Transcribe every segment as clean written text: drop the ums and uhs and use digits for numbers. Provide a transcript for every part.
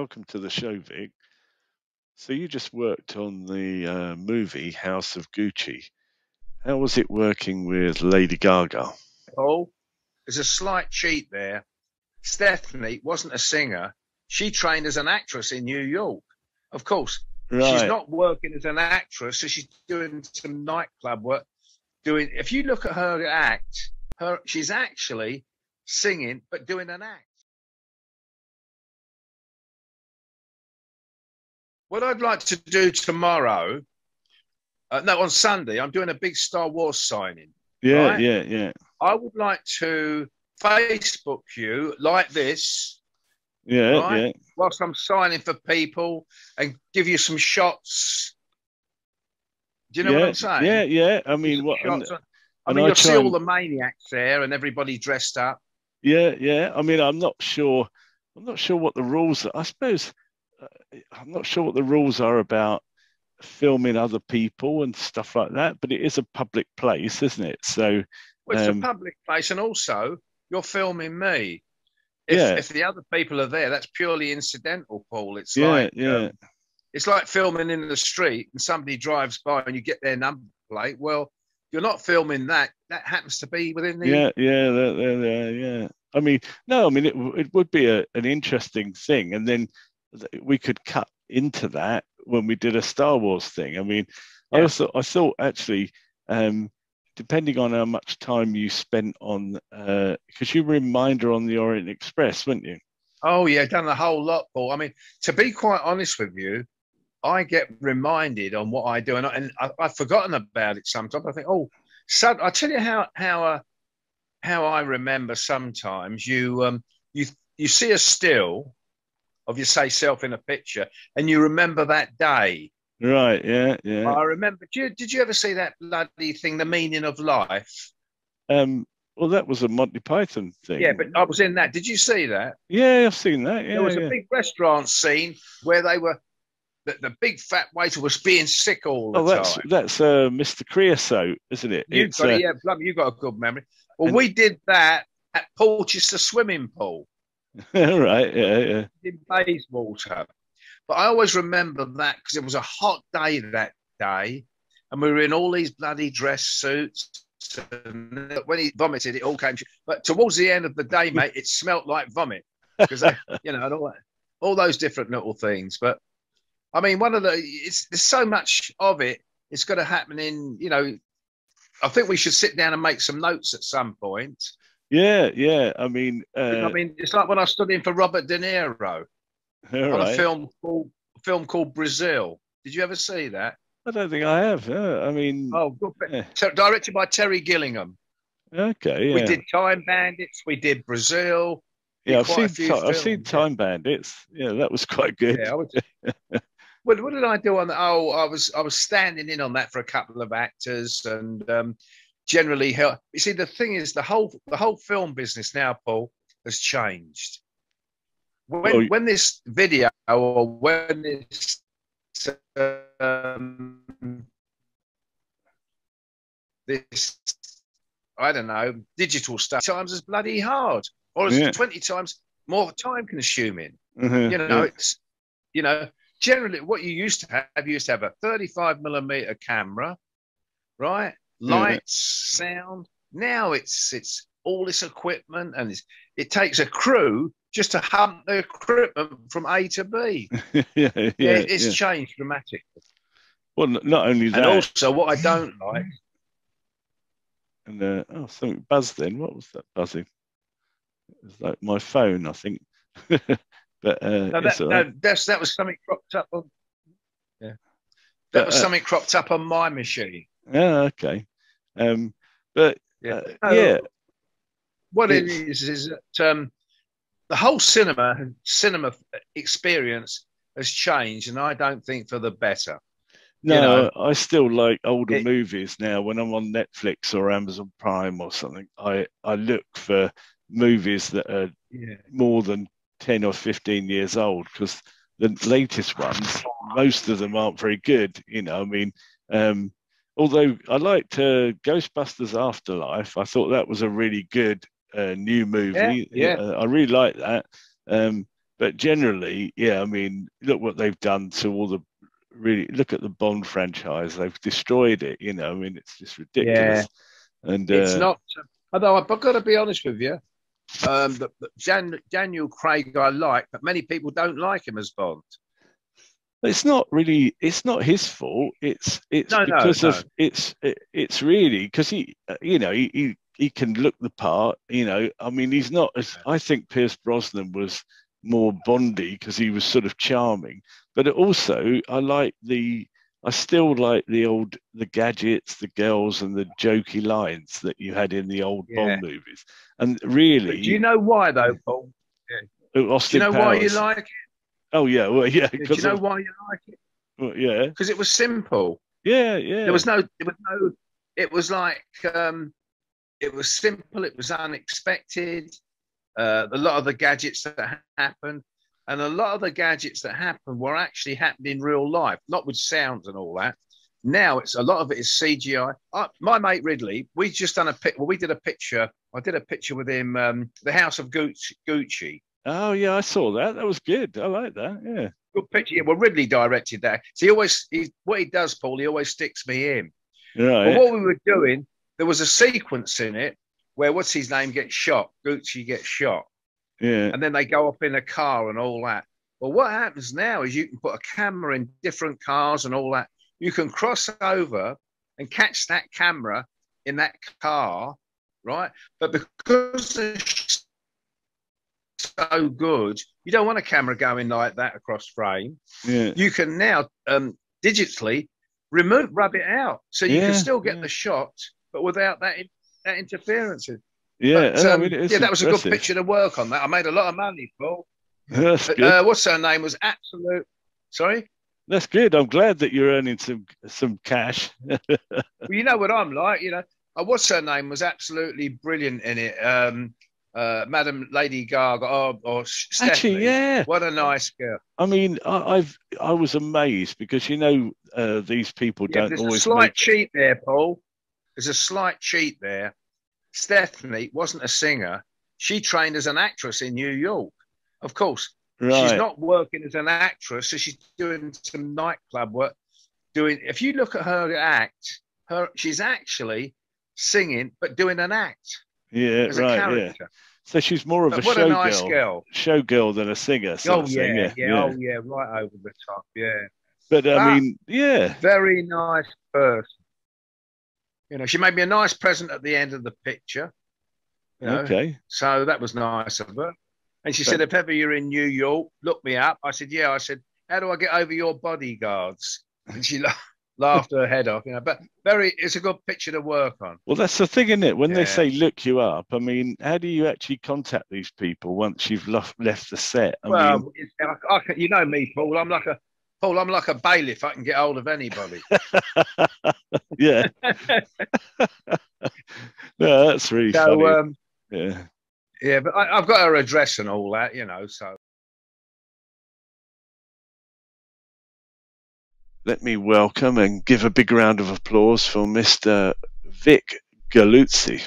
welcome to the show, Vic. So you just worked on the movie House of Gucci. How was it working with Lady Gaga? Paul, there's a slight cheat there. Stephanie wasn't a singer. She trained as an actress in New York. Of course, she's Right. not working as an actress, so she's doing some nightclub work. If you look at her act, she's actually singing but doing an act. What I'd like to do tomorrow, on Sunday, I'm doing a big Star Wars signing. Yeah, right? yeah. I would like to Facebook you like this, Yeah, right? yeah. Whilst I'm signing for people and give you some shots. Do you know what I'm saying? Yeah. I mean, you'll see all the maniacs there and everybody dressed up. Yeah. I mean, I'm not sure what the rules are. I suppose I'm not sure what the rules are about filming other people and stuff like that, but it is a public place, isn't it? So well, it's a public place, and also you're filming me. If the other people are there, that's purely incidental, Paul. It's it's like filming in the street and somebody drives by and you get their number plate. Well, you're not filming that. That happens to be within the yeah. I mean, no, I mean it would be an interesting thing, and then we could cut into that when we did a Star Wars thing. I mean, I thought actually, depending on how much time you spent on, because you were a reminder on the Orient Express, weren't you? Oh yeah, done a whole lot, Paul. I mean, to be quite honest with you, I get reminded on what I do, and I've forgotten about it sometimes. I think, I tell you how I remember sometimes. You see a still of yourself in a picture, and you remember that day. Right, yeah. I remember. Did you ever see that bloody thing, The Meaning of Life? Well, that was a Monty Python thing. Yeah, but I was in that. Did you see that? Yeah, I've seen that. Yeah, there was a big restaurant scene where they were. The big fat waiter was being sick all the time. That's Mr. Creosote, isn't it? You've got a good memory. Well, we did that at Porchester swimming pool. Right, yeah. In Bayswater. But I always remember that because it was a hot day that day, and we were in all these bloody dress suits. And when he vomited, it all came. But towards the end of the day, mate, it smelt like vomit because and all those different little things. But I mean, there's so much of it. It's got to happen in. I think we should sit down and make some notes at some point. Yeah. I mean, it's like when I stood in for Robert De Niro on a film called Brazil. Did you ever see that? I don't think I have. I mean, good. Directed by Terry Gillingham. Okay, yeah. We did Time Bandits. We did Brazil. Yeah, I've seen Time Bandits. Yeah, that was quite good. Yeah, what did I do on that? Oh, I was standing in on that for a couple of actors, and generally help. You see, the thing is, the whole film business now, Paul, has changed. When this video or when this this I don't know digital stuff times is bloody hard, or it's 20 times more time consuming. It's generally what you used to have a 35mm camera, right? Lights, sound. Now it's all this equipment, and it takes a crew just to hunt the equipment from A to B. It's changed dramatically. Well, not only that, and also what I don't like. And something buzzed then. What was that buzzing? It was like my phone, I think. But that was something cropped up on. Yeah, that was something cropped up on my machine. Yeah, okay. But what it is that the whole cinema experience has changed, and I don't think for the better. No, I still like older movies now. When I'm on Netflix or Amazon Prime or something, I look for movies that are more than 10 or 15 years old, because the latest ones, most of them aren't very good. Although I liked Ghostbusters Afterlife. I thought that was a really good new movie. Yeah. I really like that. But generally, yeah, I mean, look what they've done to all the really look at the Bond franchise. They've destroyed it. You know, I mean, it's just ridiculous. And it's not. Although I've got to be honest with you, Daniel Craig I like, but many people don't like him as Bond. It's not really. It's not his fault. It's because of it's really because he, you know, he can look the part. You know, I mean, he's not as. I think Pierce Brosnan was more Bondy because he was sort of charming, but also I still like the gadgets, the girls, and the jokey lines that you had in the old Bond movies. And really, but do you know why though, Paul? Yeah. Austin do you know Powers. why you like it? Oh yeah, well yeah. Do you know why you like it? Well, yeah, because it was simple. Yeah. There was no. It was like it was simple. It was unexpected. A lot of the gadgets that happened, and a lot of the gadgets that happened were actually happening in real life, not with sounds and all that. Now it's a lot of it is CGI. My mate Ridley, we just done we did a picture. I did a picture with him, the House of Gucci. Oh yeah, I saw that. That was good. I like that. Yeah, good picture. Yeah, well, Ridley directed that. So what he does, Paul, he always sticks me in. Right. But what we were doing, there was a sequence in it where what's his name gets shot. Gucci gets shot. Yeah. And then they go up in a car and all that. Well, what happens now is you can put a camera in different cars and all that. You can cross over and catch that camera in that car, right? But because it's so good, you don't want a camera going like that across frame. Yeah. You can now digitally rub it out, so you can still get the shot, but without that interference. Yeah, but, I mean, that was a good picture to work on. That I made a lot of money, Paul. That's good. What's her name was absolute. Sorry. That's good. I'm glad that you're earning some cash. Well, you know what I'm like. You know, what's her name was absolutely brilliant in it. Madam Lady Gaga or Stephanie. Actually, yeah. What a nice girl. I mean, I was amazed because these people don't there's always. There's a slight cheat there, Paul. There's a slight cheat there. Stephanie wasn't a singer. She trained as an actress in New York. Of course, she's not working as an actress, so she's doing some nightclub work. If you look at her act, she's actually singing but doing an act. Yeah, as a character. Yeah. So she's more of a showgirl than a singer. Oh yeah. Oh yeah, right over the top. Yeah. But I mean, yeah, very nice person. You know, she made me a nice present at the end of the picture. You know? Okay. So that was nice of her. And she said, if ever you're in New York, look me up. I said, yeah. I said, how do I get over your bodyguards? And she laughed her head off. You know, but it's a good picture to work on. Well, that's the thing, isn't it? When they say look you up, I mean, how do you actually contact these people once you've left the set? I mean, you know me, Paul. I'm like a bailiff. I can get hold of anybody. Yeah. No, that's really funny. Yeah. Yeah, but I've got her address and all that, you know, so. Let me welcome and give a big round of applause for Mr. Vic Gallucci.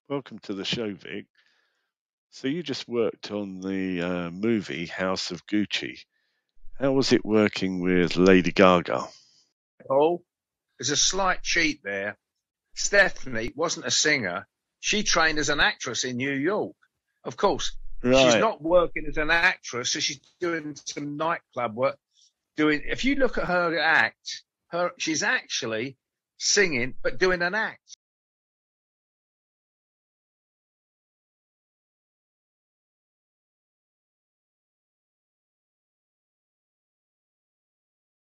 Welcome to the show, Vic. So you just worked on the movie House of Gucci. How was it working with Lady Gaga? Oh, there's a slight cheat there. Stephanie wasn't a singer. She trained as an actress in New York. Of course, she's not working as an actress, so she's doing some nightclub work. If you look at her act, she's actually singing but doing an act.